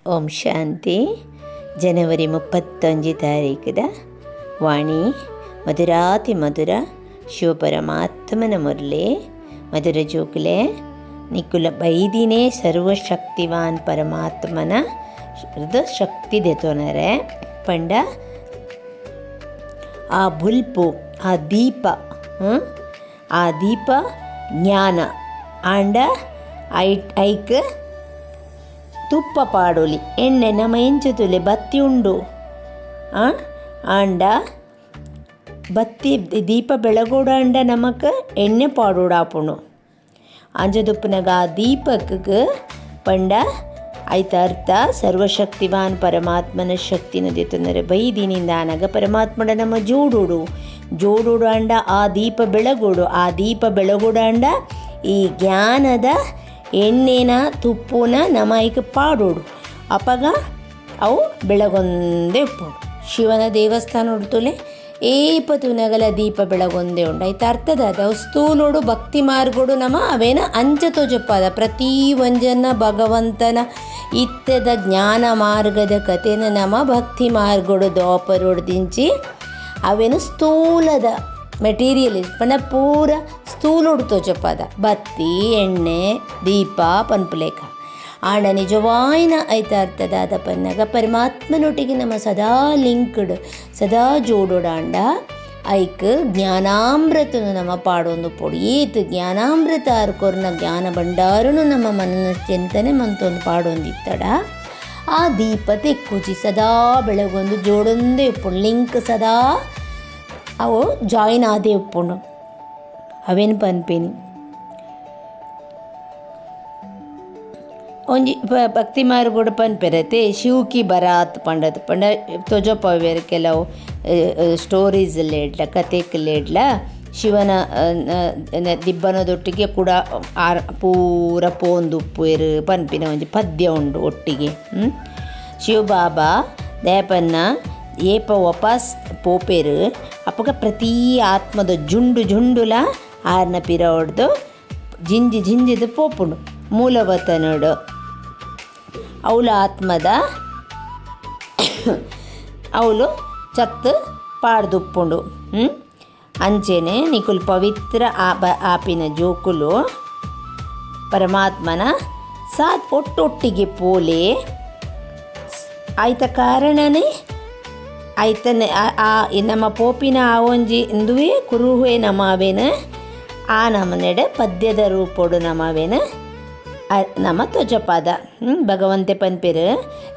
ಓಂ ಶಾಂತಿ. ಜನವರಿ 31 ತಾರೀಕಿದ ವಾಣಿ ಮಧುರಾತಿ ಮಧುರ ಶಿವಪರಮಾತ್ಮನ ಮುರಳಿ ಮಧುರ ಜೋಕುಲೆ ನಿಕುಲ ಬೈದಿನೇ ಸರ್ವಶಕ್ತಿವಾನ್ ಪರಮಾತ್ಮನ ಶಕ್ತಿ ದೆತೊನರೆ ಪಂಡ ಆ ಬುಲ್ಪು ಆ ದೀಪ ಜ್ಞಾನ ಆಂಡ ಐಕ್ ತುಪ್ಪ ಪಾಡೋಲಿ ಎಣ್ಣೆ ನಮ್ಮ ಎಂಚುತುಲೆ ಬತ್ತಿ ಉಂಡು ಆಂಡ ಬತ್ತಿ ದೀಪ ಬೆಳಗೋಡ ಅಂಡ ನಮಕ್ ಎಣ್ಣೆ ಪಾಡೋಡಾಪುಣು ಅಂಜದುಪ್ಪನಾಗ ಆ ದೀಪಕ್ಕೆ ಪಂಡ ಐತ ಅರ್ಥ ಸರ್ವಶಕ್ತಿವಾನ್ ಪರಮಾತ್ಮನ ಶಕ್ತಿನ ದೇತಂದರೆ ಬೈದಿನಿಂದ ಆನಾಗ ಪರಮಾತ್ಮಡ ನಮ್ಮ ಜೋಡೋಡು ಅಂಡ ಆ ದೀಪ ಬೆಳಗೋಡು ಅಂಡ ಈ ಜ್ಞಾನದ ಎಣ್ಣೆನ ತುಪ್ಪನ ನಮೈಕ್ ಪಾಡೋಡು ಅಪಗ ಅವು ಬೆಳಗೊಂದೇ ಉಪ್ಪು ಶಿವನ ದೇವಸ್ಥಾನ ಉಡ್ತುಲೆ ಏಪತು ನಗಲ ದೀಪ ಬೆಳಗೊಂದೇ ಉಂಡು ಐತೆ ಅರ್ಥದ ಅವು ಸ್ಥೂಲೋಡು ಭಕ್ತಿ ಮಾರ್ಗೋಡು ನಮ್ಮ ಅವೇನ ಅಂಚತೋ ಜಪ್ಪಾದ ಪ್ರತಿ ಒಂಜನ ಭಗವಂತನ ಇತ್ತದ ಜ್ಞಾನ ಮಾರ್ಗದ ಕಥೆನ ನಮ್ಮ ಭಕ್ತಿ ಮಾರ್ಗೋಡು ದ್ವಾಪರೋಡು ದಿಂಚಿ ಅವೇನು ಸ್ಥೂಲದ ಮೆಟೀರಿಯಲ್ ಪಂಡ ಪೂರ ಸ್ಥೂಲೋಡು ತೋಜಪ್ಪಾದ ಬತ್ತಿ ಎಣ್ಣೆ ದೀಪ ಪನ್ಪುಲೇಖ ಆಂಡ ನಿಜವಾಯಿನ ಐತಾರ್ಥದಾದ ಪನ್ನಾಗ ಪರಮಾತ್ಮನೊಟ್ಟಿಗೆ ನಮ್ಮ ಸದಾ ಲಿಂಕ್ಡ್ ಸದಾ ಜೋಡೋಡಾಂಡ ಐಕ್ ಜ್ಞಾನಾಮೃತನು ನಮ್ಮ ಪಾಡೊಂದು ಪೊಡು ಏತು ಜ್ಞಾನಾಮೃತ ಅರ್ಕೊರ್ನ ಜ್ಞಾನ ಭಂಡಾರನು ನಮ್ಮ ಮನನ ಚಿಂತನೆ ಮಂತೊಂದು ಪಾಡೊಂದಿತ್ತಡ ಆ ದೀಪ ತೆಕ್ಕುಜಿ ಸದಾ ಬೆಳಗೊಂದು ಜೋಡೊಂದೇ ಉಪ್ಪುಂಡು ಲಿಂಕ್ ಸದಾ ಅವು ಜಾಯಿನ್ ಆದೇ ಉಪ್ಪುಂಡು ಅವೇನು ಪನ್ಪೇನಿ ಒಂಜಿ ಭಕ್ತಿ ಮಾರ್ಗೋಡು ಪನ್ಪೆರತೆ ಶಿವಕಿ ಬರಾತ್ ಪಂಡದು ಪಂಡ ತೊಜಪವೇರು ಕೆಲವು ಸ್ಟೋರೀಸಲ್ಲೇಡ್ಲ ಕಥೆಕಲ್ಲೇಡ್ಲ ಶಿವನ ದಿಬ್ಬನದೊಟ್ಟಿಗೆ ಕೂಡ ಪೂರ ಪೋಂದುಪ್ಪುವೆರು ಪನ್ಪಿನ ಒಂಜಿ ಪದ್ಯ ಉಂಡು ಒಟ್ಟಿಗೆ ಶಿವಬಾಬಾ ದೇಪನ್ನ ಏಪ ವಾಪಸ್ ಪೋಪೇರು ಅಪ್ಪಗ ಪ್ರತಿ ಆತ್ಮದ ಜುಂಡುಲ ಆರ್ನ ಪಿರ ಹೊಡೆದು ಜಿಂಜಿದು ಪೋಪುಂಡು ಮೂಲವತನಡು ಅವಳ ಆತ್ಮದ ಅವಳು ಚತ್ತು ಪಾಡ್ದುಪ್ಪುಂಡು ಅಂಚೆನೆ ನಿಕುಲ್ ಪವಿತ್ರ ಆಪಿನ ಜೋಕುಲು ಪರಮಾತ್ಮನ ಸಾತ್ ಒಟ್ಟೊಟ್ಟಿಗೆ ಪೋಲೆ ಆಯ್ತ ಕಾರಣನೇ ಆಯ್ತನೆ ನಮ್ಮ ಪೋಪಿನ ಆ ಒಂಜಿ ಇಂದುವೇ ಕುರುಹುವೆ ನಮವೇನ ಆ ನಮನೆಡೆ ಪದ್ಯದ ರೂಪೋಡು ನಮವೇನ ನಮ್ಮ ತ್ವಜಪಾದ ಭಗವಂತೆ ಪನ್ಪೇರು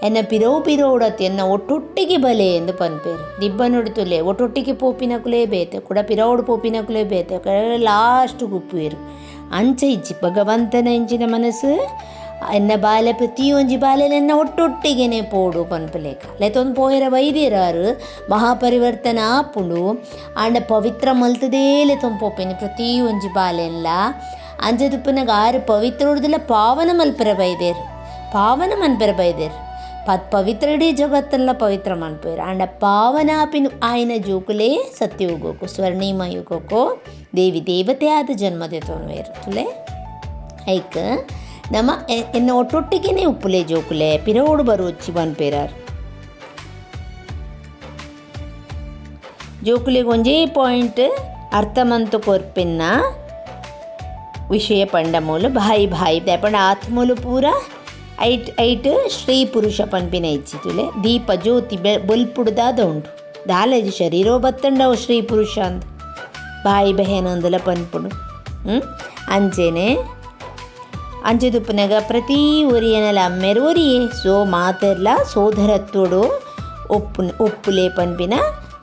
ಎನ್ನ ಪಿರೋಡತಿ ಎನ್ನ ಒಟ್ಟೊಟ್ಟಿಗೆ ಬಲೆ ಎಂದು ಪನ್ಪೇರು ದಿಬ್ಬನೊಡ್ತುಲೆ ಒಟ್ಟೊಟ್ಟಿಗೆ ಪೋಪಿನಕುಲೇ ಬೇತೆ ಕೂಡ ಪಿರೋಡು ಪೋಪಿನಕುಲೇ ಬೇತೆ ಲಾಸ್ಟ್ ಗುಪ್ಪುವೇರು ಅಂಚ ಇಜ್ಜಿ ಭಗವಂತನ ಇಂಚಿನ ಮನಸ್ಸು ಎನ್ನ ಬಾಲೆ ಪ್ರತಿಯೊಂಜಿ ಬಾಲೆಲೆನ್ನ ಒಟ್ಟೊಟ್ಟಿಗೆನೆ ಪೋಡು ಪನ್ಪಲೇಕ ಲೆತ್ತೊಂದು ಪೋಯರ ವೈದ್ಯರಾರು ಮಹಾಪರಿವರ್ತನ ಆಪುಂಡು ಆಂಡ ಪವಿತ್ರ ಮಲ್ತದೇ ಲೆತ್ತೊಂದು ಪೋಪೇನಿ ಪ್ರತಿಯೊಂಜಿ ಬಾಲೆಲ್ಲ ಅಂಜದುಪ್ಪನಾಗ ಆರು ಪವಿತ್ರ ಉಡ್ದಿಲ್ಲ ಪಾವನ ಮಲ್ಪರ ಬೈದೇರು ಪಾವನ ಮನ್ಪೆರ ಬೈದೇರು ಪವಿತ್ರ ಇಡೀ ಜಗತ್ತಲ್ಲ ಪವಿತ್ರ ಮನ್ಪೇರು ಆಂಡ ಪಾವನ ಆಪಿನ ಆಯ್ನ ಜೋಕುಲೇ ಸತ್ಯ ಹೋಗೋಕು ಸ್ವರ್ಣಿಮ ಯುಗಕ್ಕೋ ದೇವಿ ದೇವತೆ ಆದ ಜನ್ಮದೆ ತೊನ್ವೇರು ತುಲೆ ಐಕ್ ನಮ್ಮ ಎನ್ನ ಒಟ್ಟೊಟ್ಟಿಗೆನೇ ಉಪ್ಪುಲೆ ಜೋಕುಲೆ ಪಿರೋಡು ಬರುವಚ್ಚಿ ಪನ್ಪೇರಾರು ಜೋಕುಲಿಗೆ ಒಂಜೇ ಪಾಯಿಂಟ್ ಅರ್ಥಮಂತು ಕೊರ್ಪಿನ್ನ ವಿಷಯ ಪಂಡ ಮೂಲು ಭಾಯಿ ಪಂಡ ಆತ್ಮೂಲು ಪೂರ ಐಟ್ ಶ್ರೀ ಪುರುಷ ಪನ್ಪಿನ ಇಚ್ಚಿತುಲೆ ದೀಪ ಜ್ಯೋತಿ ಬೊಲ್ಪುಡ್ದಾದ ಉಂಟು ದಾಲಜಿ ಶರೀರೋ ಬತ್ತಂಡವು ಶ್ರೀ ಪುರುಷ ಅಂದ ಬಾಯಿ ಬೆಹೆನೊಂದಲ ಪನ್ಪುಡು ಅಂಚೆನೆ ಅಂಚೆದುಪ್ಪನಾಗ ಪ್ರತಿ ಒರಿಯನಲ ಅಮ್ಮೆರು ಒರಿಯೇ ಸೋ ಮಾತೆರ್ಲ ಸೋದರತ್ತೋಡು ಒಪ್ಪುಲೆ ಪನ್ಪಿನ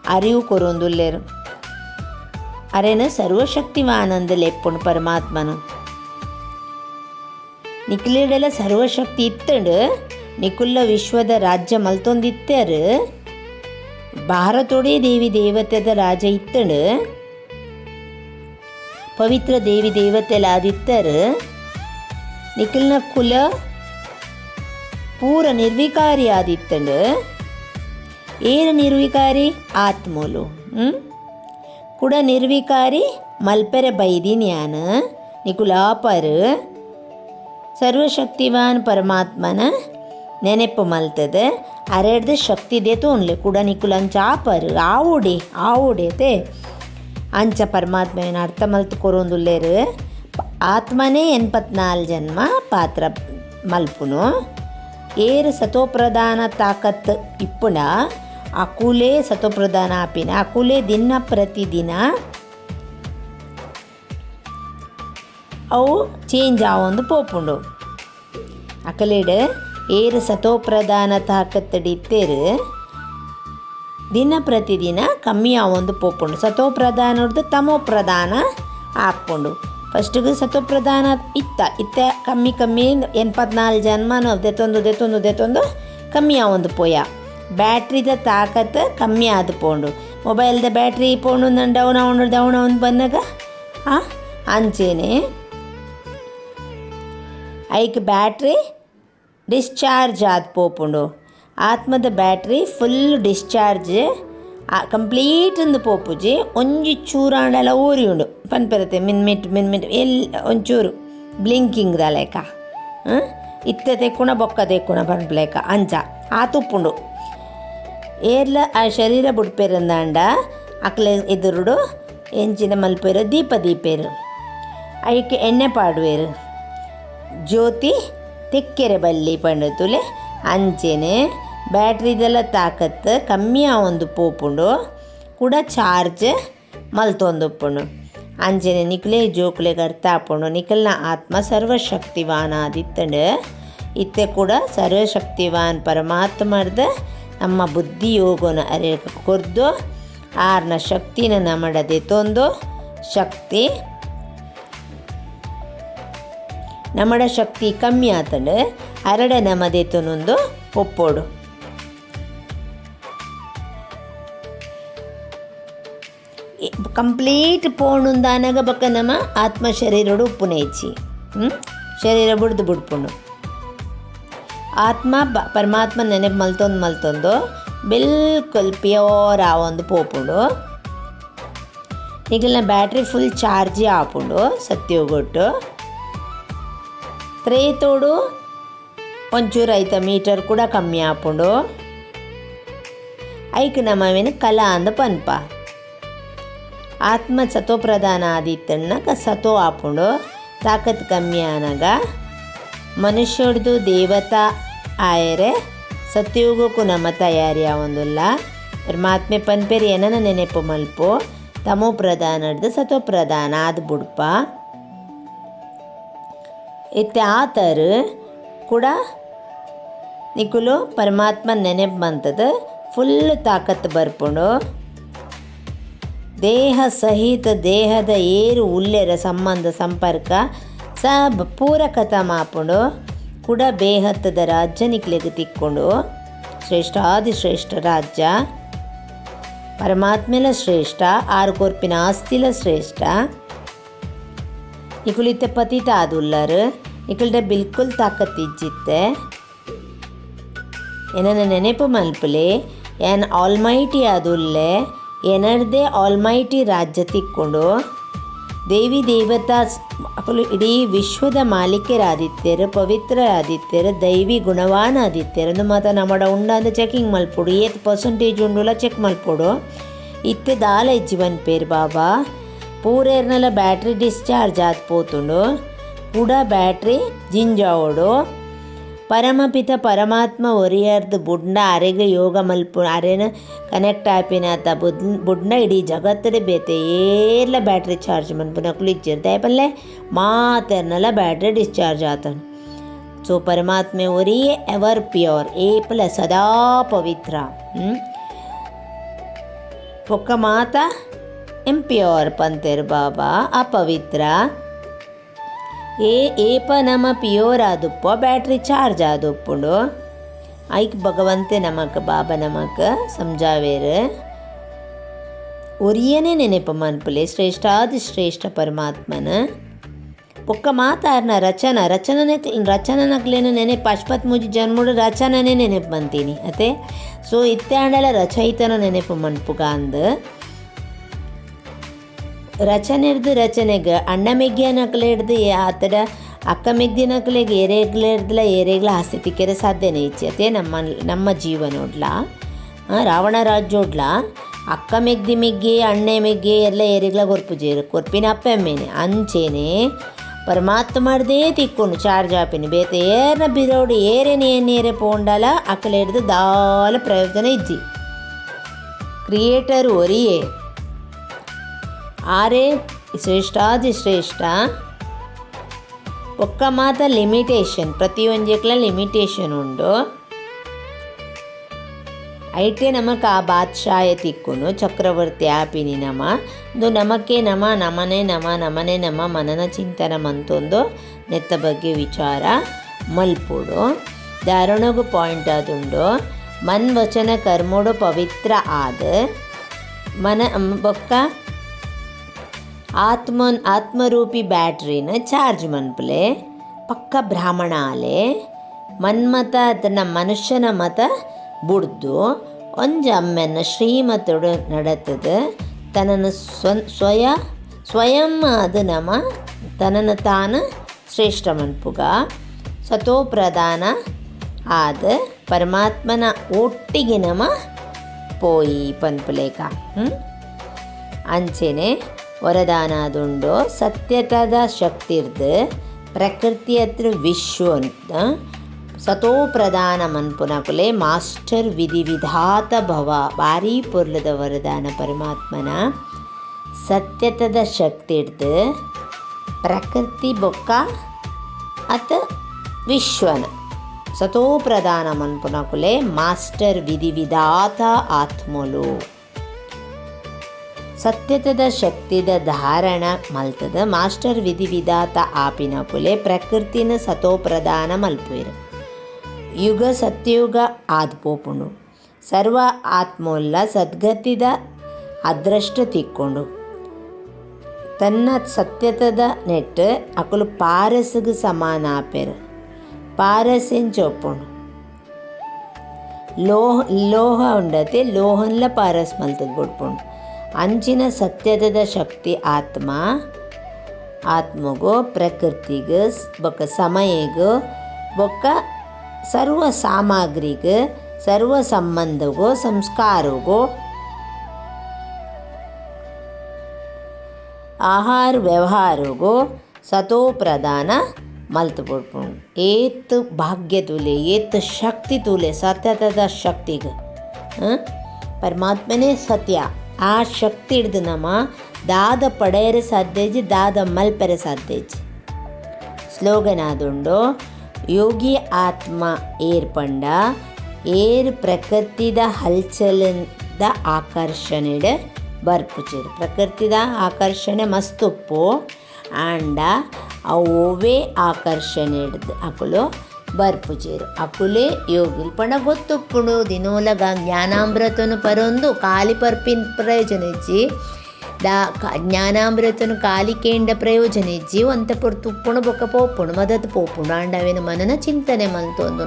ಅರಿವು ಕೊರೊಂದುಲ್ಲೇರು ಅರೆನ ಸರ್ವಶಕ್ತಿವಾನಂದಲೆ ಎಪ್ಪುಂಡು ಪರಮಾತ್ಮನು ನಿಕ್ಲೇಡೆಲ್ಲ ಸರ್ವಶಕ್ತಿ ಇತ್ತಂಡು ನಿಕುಲ್ಲ ವಿಶ್ವದ ರಾಜ್ಯ ಮಲ್ತೊಂದಿತ್ತರು ಭಾರತೋಡೆ ದೇವಿ ದೇವತೆದ ರಾಜ ಇತ್ತಂಡು ಪವಿತ್ರ ದೇವಿ ದೇವತೆಲ್ಲ ಆದಿತ್ತರು ನಿಖಿಲ್ನ ಕುಲ ಪೂರ ನಿರ್ವಿಕಾರಿ ಆದಿತ್ತಂಡು ಏನು ನಿರ್ವಿಕಾರಿ ಆತ್ಮೋಲು ಕೂಡ ನಿರ್ವಿಕಾರಿ ಮಲ್ಪೆರೆ ಬೈದಿನ್ಯಾನ ನಿಕುಲಾಪರ್ ಸರ್ವಶಕ್ತಿವಾನ್ ಪರಮಾತ್ಮನ ನೆನಪು ಮಲ್ತದ ಅರೆಡ್ದು ಶಕ್ತಿ ದೇತು ಉಣ್ಲಿ ಕೂಡ ನಿಕ್ಕುಲಂಚ ಆಪರು ಆವುಡೇತೆ ಅಂಚ ಪರಮಾತ್ಮೆಯನ್ನು ಅರ್ಥ ಮಲ್ತು ಕೊರೊಂದುಲ್ಲೇರು ಆತ್ಮನೇ 84 ಜನ್ಮ ಪಾತ್ರ ಮಲ್ಪುನು ಏರು ಸತೋಪ್ರಧಾನ ತಾಕತ್ ಇಪ್ಪುನ ಅಕುಲೇ ಸತೋಪ್ರಧಾನ ಆಪಿನ ಅಕುಲೇ ದಿನ ಪ್ರತಿದಿನ ಅವು ಚೇಂಜ್ ಆವೊಂದು ಪೋಪುಂಡು ಅಕಲೇಡು ಏರು ಸತೋಪ್ರಧಾನ ತಾಕತ್ತಡಿತ್ತೇರು ದಿನ ಪ್ರತಿದಿನ ಕಮ್ಮಿ ಆವೊಂದು ಪೋಪುಂಡು ಸತೋಪ್ರಧಾನದ್ದು ತಮೋಪ್ರಧಾನ ಹಾಕ್ಕೊಂಡು ಫಸ್ಟಿಗೆ ಸತೋಪ್ರಧಾನ ಇತ್ತ ಕಮ್ಮಿ 84 ಜನ್ಮನೂ ದೆತ್ತೊಂದು ಕಮ್ಮಿ ಆವೊಂದು ಪೋಯ ಬ್ಯಾಟ್ರಿದ ತಾಕತ್ತು ಕಮ್ಮಿ ಆದ ಪೋಂಡು ಮೊಬೈಲ್ದ ಬ್ಯಾಟ್ರಿ ಪೋಂಡು ಡೌನ್ ಬಂದಾಗ ಅಂಚೇನೆ ಐಕ್ ಬ್ಯಾಟ್ರಿ ಡಿಸ್ಚಾರ್ಜ್ ಆದ ಪೋಪುಂಡು ಆತ್ಮದ ಬ್ಯಾಟ್ರಿ ಫುಲ್ ಡಿಸ್ಚಾರ್ಜ್ ಕಂಪ್ಲೀಟ್ ಅಂದು ಪೋಪುಜಿ ಒಂಜಿ ಚೂರಾಂಡೆಲ್ಲ ಊರಿ ಉಂಡು ಪನ್ಪೆರತೆ ಮಿನ್ಮಿಟ್ ಒಂಚೂರು ಬ್ಲಿಂಕಿಂಗ್ ಲೆಕ್ಕ ಇತ್ತ ತೆಕ್ಕುಣ ಬೊಕ್ಕ ತೆಕ್ಕುಣ ಪನ್ಪಲೇಕ ಅಂಚ ಆತುಪ್ಪುಂಡು ಏರ್ಲ ಆ ಶರೀರ ಬುಡ್ಪೇರಂದಾಂಡ ಅಕ್ಲೆ ಎದುರುಡು ಎಂಚಿನ ಮಲ್ಪೇರು ದೀಪೇರು ಐಕೆ ಎಣ್ಣೆ ಪಾಡುವೇರು ಜ್ಯೋತಿ ತೆಕ್ಕೆರೆ ಬಲ್ಲಿ ಪಂಡತುಲೆ ಅಂಚೆನೆ ಬ್ಯಾಟ್ರಿದೆಲ್ಲ ತಾಕತ್ತು ಕಮ್ಮಿ ಆವೊಂದು ಪೋಪುಂಡು ಕೂಡ ಚಾರ್ಜ್ ಮಲ್ತೊಂದುಪ್ಪುಂಡು ಅಂಚೆನೆ ನಿಕ್ಲೆ ಜೋಕ್ಲೆಗ್ ಅರ್ಥ ಆಪುಂಡು ನಿಕಲ್ನ ಆತ್ಮ ಸರ್ವಶಕ್ತಿವಾನ್ ಆದಿತ್ತಂಡು ಇತ್ತೆ ಕೂಡ ಸರ್ವಶಕ್ತಿವಾನ್ ಪರಮಾತ್ಮರ್ದ ನಮ್ಮ ಬುದ್ಧಿ ಯೋಗನ ಅರೆ ಕೊರ್ದು ಆರ್ನ ಶಕ್ತಿನ ನಮಡದೆ ತೊಂದು ಶಕ್ತಿ ನಮ್ಮಡ ಶಕ್ತಿ ಕಮ್ಮಿ ಆತಂಡು ಅರಡೆ ನಮದೇತನೊಂದು ಒಪ್ಪೋಡು ಕಂಪ್ಲೀಟ್ ಪೋಣುಂದಾನಾಗ ಬಕ್ಕ ನಮ್ಮ ಆತ್ಮ ಶರೀರಡು ಉಪ್ಪುನ ಹೆಚ್ಚಿ ಶರೀರ ಬುಡ್ಪುಂಡು ಆತ್ಮ ಪರಮಾತ್ಮ ನೆನಪು ಮಲ್ತೊಂದು ಬಿಲ್ಕುಲ್ ಪ್ಯೂರ್ ಆವೊಂದು ಪೋಪುಂಡು ಈಗಲ ಬ್ಯಾಟ್ರಿ ಫುಲ್ ಚಾರ್ಜಿ ಆಪುಂಡು ಸತ್ಯೋಗೊಟ್ಟು ತ್ರೇತೋಡು ಒಂಚೂರು ಐತ ಮೀಟರ್ ಕೂಡ ಕಮ್ಮಿ ಆಪುಂಡು ಐಕ್ ನಮ್ಮವೇನು ಕಲಾ ಅಂದ ಪನ್ಪ ಆತ್ಮ ಸತೋಪ್ರಧಾನ ಆದಿತ್ತಣ್ಣಗ ಸತೋ ಆಪುಂಡು ತಾಕತ್ ಕಮ್ಮಿ ಆನಾಗ ಮನುಷ್ಯಡ್ದು ದೇವತಾ ಆಯರೆ ಸತ್ಯೋಗಕ್ಕೂ ನಮ್ಮ ತಯಾರಿ ಆವೊಂದುಲ್ಲ ಪರಮಾತ್ಮೆ ಪನ್ಪೇರಿ ಏನನ ನೆನಪು ಮಲ್ಪು ತಮೋ ಪ್ರಧಾನಡ್ದು ಸತೋ ಪ್ರಧಾನ ಆದ ಬುಡ್ಪ ಇತ್ತೆ ಆತರು ಕೂಡ ನಿಕುಲು ಪರಮಾತ್ಮ ನೆನಪು ಬಂತದ ಫುಲ್ ತಾಕತ್ತು ಬರ್ಪುಂಡು ದೇಹ ಸಹಿತ ದೇಹದ ಏರು ಉಲ್ಲೆರ ಸಂಬಂಧ ಸಂಪರ್ಕ ಸಬ್ ಪೂರಕತ ಮಾಪುಂಡು ಕೂಡ ಬೇಹತ್ತದ ರಾಜ್ಯ ನಿಕ್ಲೆಗೆ ತಿಕ್ಕೊಂಡು ಶ್ರೇಷ್ಠ ರಾಜ್ಯ ಪರಮಾತ್ಮೆಲ ಶ್ರೇಷ್ಠ ಆರು ಕೊರ್ಪಿನ ಆಸ್ತಿಲ ಶ್ರೇಷ್ಠ ನಿಕುಲಿತ್ತೆ ಪತಿತ ಆದುಲ್ಲರು ನಿಕಲ್ಡೆ ಬಿಲ್ಕುಲ್ ತಾಕತ್ತಿಜ್ಜಿತ್ತೆ ಏನನ್ನ ನೆನಪು ಮಲ್ಪಲೆ ಏನ್ ಆಲ್ಮೈಟಿ ಆದುಲ್ಲೆ ಏನರ್ದೇ ಆಲ್ಮೈಟಿ ರಾಜ್ಯ ತಿಕ್ಕೊಂಡು ದೇವಿ ದೇವತಾ ಇಡೀ ವಿಶ್ವದ ಮಾಲೀಕರಾದಿತ್ಯರು ಪವಿತ್ರರಾದಿತ್ಯರು ದೈವಿ ಗುಣವಾನ ಆದಿತ್ಯರು ಅಂದು ಮಾತ ನಮ್ಮಡ ಉಂಡ ಚೆಕಿಂಗ್ ಮಲ್ಪೊಡು ಏತ್ ಪರ್ಸೆಂಟೇಜ್ ಉಂಡುಲ ಚೆಕ್ ಮಲ್ಪೊಡು ಇತ್ತೆ ದಾಲ ಇಜ್ಜಿವನ್ ಪೇರು ಬಾಬಾ ಪೂರೇರ್ನಲ ಬ್ಯಾಟ್ರಿ ಡಿಸ್ಚಾರ್ಜ್ ಆದ ಪೋತುಂಡು ಕೂಡ ಬ್ಯಾಟ್ರಿ ಜಿಂಜಾವೋಡು ಪರಮಪಿತ ಪರಮಾತ್ಮ ಒರಿಯರ್ದು ಬುಡ್ನ ಅರೆಗೆ ಯೋಗ ಮಲ್ಪು ಅರೆನ ಕನೆಕ್ಟ್ ಆಪಿನ ಆತ ಬುಡ್ನ ಇಡೀ ಜಗತ್ತಡೆ ಬೇತೆ ಏರ್ಲ ಬ್ಯಾಟ್ರಿ ಚಾರ್ಜ್ ಮನ್ಪುನ ಕುಳಿಚಿರ್ದೆ ಪಲ್ಲೆ ಮಾತೆರ್ನಲ್ಲ ಬ್ಯಾಟ್ರಿ ಡಿಸ್ಚಾರ್ಜ್ ಆತನು ಸೊ ಪರಮಾತ್ಮೆ ಒರಿಯೇ ಎವರ್ ಪ್ಯೂರ್ ಏಪಲ ಸದಾ ಪವಿತ್ರ ಒಕ್ಕ ಮಾತ ಎಂಪ್ಯೂರ್ ಪಂತೆರ್ ಬಾಬಾ ಅಪವಿತ್ರ ಏಪ ನಮ ಪ್ಯೂರ್ ಆದುಪ್ಪ ಬ್ಯಾಟ್ರಿ ಚಾರ್ಜ್ ಆದುಪ್ಪುಂಡು ಐಕ್ ಭಗವಂತೆ ನಮಕ್ ಬಾಬಾ ನಮಕ್ ಸಮಜಾವೇರು ಒರಿಯನೇ ನೆನಪು ಮನ್ಪುಲೆ ಶ್ರೇಷ್ಠ ಪರಮಾತ್ಮನ ಒಕ್ಕ ಮಾತಾರ್ನ ರಚನನಕ್ಲೇನು ನೆನಪು ಅಶ್ಪತ್ ಮುಜಿ ಜನ್ಮುಡು ರಚನನೇ ನೆನಪು ಬಂತೀನಿ ಅತೆ ಸೊ ಇತ್ತಾಂಡಲ ರಚಯಿತನ ನೆನಪು ಮನ್ಪುಗ ಅಂದು ರಚನೆಗೆ ಅಣ್ಣ ಮೆಗ್ಗಿಯನಕ್ಲೆ ಹಿಡ್ದು ಆತಡ ಅಕ್ಕ ಮೆಗ್ದಿನಕ್ಲೆಗೆ ಏರೆಗ್ಲರ್ದಲ ಏರೆಗ್ಲ ಆಸ್ತಿ ತಿಕ್ಕೆರೆ ಸಾಧ್ಯನೇ ಇಚ್ಚಿ ಅದೇ ನಮ್ಮ ಜೀವನೋಡ್ಲ ರಾವಣ ರಾಜ್ಯೋಡ್ಲ ಅಕ್ಕ ಮೆಗ್ದಿ ಅಣ್ಣೆ ಮೆಗ್ಗೆ ಎಲ್ಲ ಏರೆಗ್ಲ ಕೊರ್ಪುಜೇರು ಕೊರ್ಪಿನ ಅಪ್ಪ ಅಮ್ಮೇನೆ ಅಂಚೇನೆ ಪರಮಾತ್ಮಡ್ದೇ ತಿಕ್ಕೊಂಡು ಚಾರ್ಜ್ ಆಪಿನಿ ಬೇತೆ ಏರ್ನ ಬಿರೋಡು ಏರೇನೆ ಪೋಂಡಲ ಅಕ್ಕಲ ಹಿಡ್ದು ದಾಲ ಪ್ರಯೋಜನ ಇಜ್ಜಿ ಕ್ರಿಯೇಟರ್ ಒರಿಯೇ ಆರೇ ಶ್ರೇಷ್ಠಾದಿ ಶ್ರೇಷ್ಠ ಒಕ್ಕ ಮಾತ ಲಿಮಿಟೇಷನ್ ಪ್ರತಿಯೊಂದಕ್ಲ ಲಿಮಿಟೇಷನ್ ಉಂಡು ಐಟೆ ನಮಕ್ ಆ ಬಾದ್ಶಾಯ ತಿಕ್ಕುನು ಚಕ್ರವರ್ತಿ ಆಪಿನಿ ಇದು ನಮಕ್ಕೆ ನಮನೆ ನಮ ಮನನ ಚಿಂತನ ಮಂತೊಂದು ನೆತ್ತ ಬಗ್ಗೆ ವಿಚಾರ ಮಲ್ಪುಡು ಧಾರಣಗು ಪಾಯಿಂಟ್ ಆದುಂಡು ಮನ್ ವಚನ ಕರ್ಮೋಡು ಪವಿತ್ರ ಆದ ಮನ ಬೊಕ್ಕ ಆತ್ಮರೂಪಿ ಬ್ಯಾಟ್ರಿನ ಚಾರ್ಜ್ ಮನ್ಪುಲೆ ಪಕ್ಕ ಬ್ರಾಹ್ಮಣ ಆಲೆ ಮನ್ಮತ ಅದನ್ನ ಮನುಷ್ಯನ ಮತ ಬುಡ್ದು ಒಂಜ ಅಮ್ಮೆನ ಶ್ರೀಮತೋಡು ನಡತದ ತನ್ನನ್ನು ಸ್ವಯಂ ಅದು ತನ್ನನ್ನು ತಾನು ಶ್ರೇಷ್ಠ ಮನ್ಪುಗ ಸತೋ ಪ್ರಧಾನ ಆದ ಪರಮಾತ್ಮನ ಒಟ್ಟಿಗೆ ಪೋಯಿ ಪನ್ಪುಲೇಕ ಅಂಚೆನೆ ವರದಾನ ಆದುಂಡು ಸತ್ಯತದ ಶಕ್ತಿರ್ದು ಪ್ರಕೃತಿ ಹತ್ರ ವಿಶ್ವ ಅಂತ ಸತೋ ಪ್ರಧಾನ ಮನ್ಪುನಕುಲೆ ಮಾಸ್ಟರ್ ವಿಧಾತ ಭವ ಭಾರಿ ಪೊರ್ಲದ ವರದಾನ ಪರಮಾತ್ಮನ ಸತ್ಯತದ ಶಕ್ತಿ ಹಿಡ್ದು ಪ್ರಕೃತಿ ಬೊಕ್ಕ ಅತ ವಿಶ್ವನ ಸತೋ ಪ್ರಧಾನ ಮನ್ಪುನಕುಲೆ ಮಾಸ್ಟರ್ ವಿಧಾತ ಆತ್ಮಲು ಸತ್ಯತದ ಶಕ್ತಿದ ಧಾರಣ ಮಲ್ತದ ಮಾಸ್ಟರ್ ವಿಧಾತ ಆಪಿನಕುಲೆ ಪ್ರಕೃತಿನ ಸತೋ ಪ್ರಧಾನ ಮಲ್ಪುವೆರು ಯುಗ ಸತ್ಯಯುಗ ಆದ್ಪೋಪುಂಡು ಸರ್ವ ಆತ್ಮೋಲ್ಲ ಸದ್ಗತಿದ ಅದೃಷ್ಟ ತಿಕ್ಕೊಂಡು ತನ್ನ ಸತ್ಯತದ ನೆಟ್ಟು ಅಕುಲು ಪಾರಸ್ಗೆ ಸಮಾನ ಆಪೆರು ಪಾರಸೆಂಚೊಪ್ಪುಂಡು ಲೋಹ ಉಂಡತೆ ಲೋಹನ್ಲ ಪಾರಸ್ ಮಲ್ತದ ಬುಡ್ಪುಂಡು ಅಂಚಿನ ಸತ್ಯತದ ಶಕ್ತಿ ಆತ್ಮಗೋ ಪ್ರಕೃತಿಗೆ ಬೊಕ್ಕ ಸಮಯಗೂ ಬೊಕ್ಕ ಸರ್ವ ಸಾಮಗ್ರಿಗೆ ಸರ್ವ ಸಂಬಂಧಗೋ ಸಂಸ್ಕಾರಗೋ ಆಹಾರ ವ್ಯವಹಾರಗೋ ಸತೋ ಪ್ರಧಾನ ಮಲ್ತು ಬಿಡ್ಪುಂಡು ಏತ್ ಭಾಗ್ಯ ತೂಲೆ ಏತ್ ಶಕ್ತಿ ತೂಲೆ ಸತ್ಯತದ ಶಕ್ತಿಗೆ ಪರಮಾತ್ಮನೇ ಸತ್ಯ ಆ ಶಕ್ತಿ ಹಿಡ್ದು ದಾದ ಪಡೆಯರೆ ಸಾಧ್ಯಜಿ ದಾದ ಮಲ್ಪೆರೆ ಸಾಧ್ಯಜಿ ಸ್ಲೋಗನ್ ಆದುಂಡು ಯೋಗಿ ಆತ್ಮ ಏರ್ಪಂಡ ಏರ್ ಪ್ರಕೃತಿದ ಹಲ್ಚಲಿಂದ ಆಕರ್ಷಣೆಡ್ ಬರ್ಪುಚೇರು ಪ್ರಕೃತಿದ ಆಕರ್ಷಣೆ ಮಸ್ತುಪ್ಪು ಆಂಡ ಅವೇ ಆಕರ್ಷಣೆ ಹಿಡ್ದು ಅಕುಲು ಬರ್ಪುಜೇರು ಅಕುಲೆ ಯೋಗಿಲ್ ಪಂಡ ಗೊತ್ತುಪ್ಪುಂಡು ದಿನೋಲಗ ಜ್ಞಾನಾಮೃತನು ಪರೊಂದು ಕಾಲಿ ಪರ್ಪಿನ ಪ್ರಯೋಜನ ಇಜ್ಜಿ ಜ್ಞಾನಾಮೃತನು ಕಾಲಿ ಕೇಂಡ ಪ್ರಯೋಜನ ಇಜ್ಜಿ ಒಂತ ಪೊಡು ತುಪ್ಪುಣು ಬೊಕ್ಕ ಪೋಪುಂಡು ಮದತ್ ಪೋಪುಂಡು ಆಂಡ ಅವೇನು ಮನನ ಚಿಂತನೆ ಮಂತೊಂದು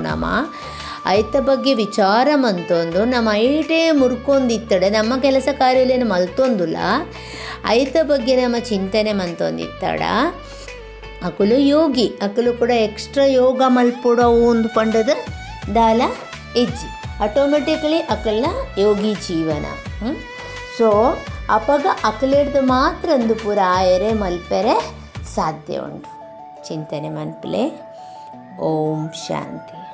ಐತ ಬಗ್ಗೆ ವಿಚಾರ ಮಂತೊಂದು ಐಟೇ ಮುರ್ಕೊಂದಿತ್ತಡೆ ನಮ್ಮ ಕೆಲಸ ಕಾರ್ಯಲೇನು ಮಲ್ತೊಂದುಲ್ಲ ಐತ ಬಗ್ಗೆ ಚಿಂತನೆ ಮಂತೊಂದಿತ್ತಡ ಅಕುಲು ಯೋಗಿ ಅಕುಲು ಕೂಡ ಎಕ್ಸ್ಟ್ರಾ ಯೋಗ ಮಲ್ಪುಡ ಒಂದು ಪಂಡದ ದಾಲ ಇಜ್ಜಿ ಆಟೋಮೆಟಿಕಲಿ ಅಕಲ್ನ ಯೋಗಿ ಜೀವನ ಸೊ ಅಪಗ ಅಕಲಿಡ್ದು ಮಾತ್ರ ಒಂದು ಪೂರ ಆಯರೆ ಮಲ್ಪೆರೆ ಸಾಧ್ಯ ಉಂಟು ಚಿಂತನೆ ಮನ್ಪಲೆ ಓಂ ಶಾಂತಿ.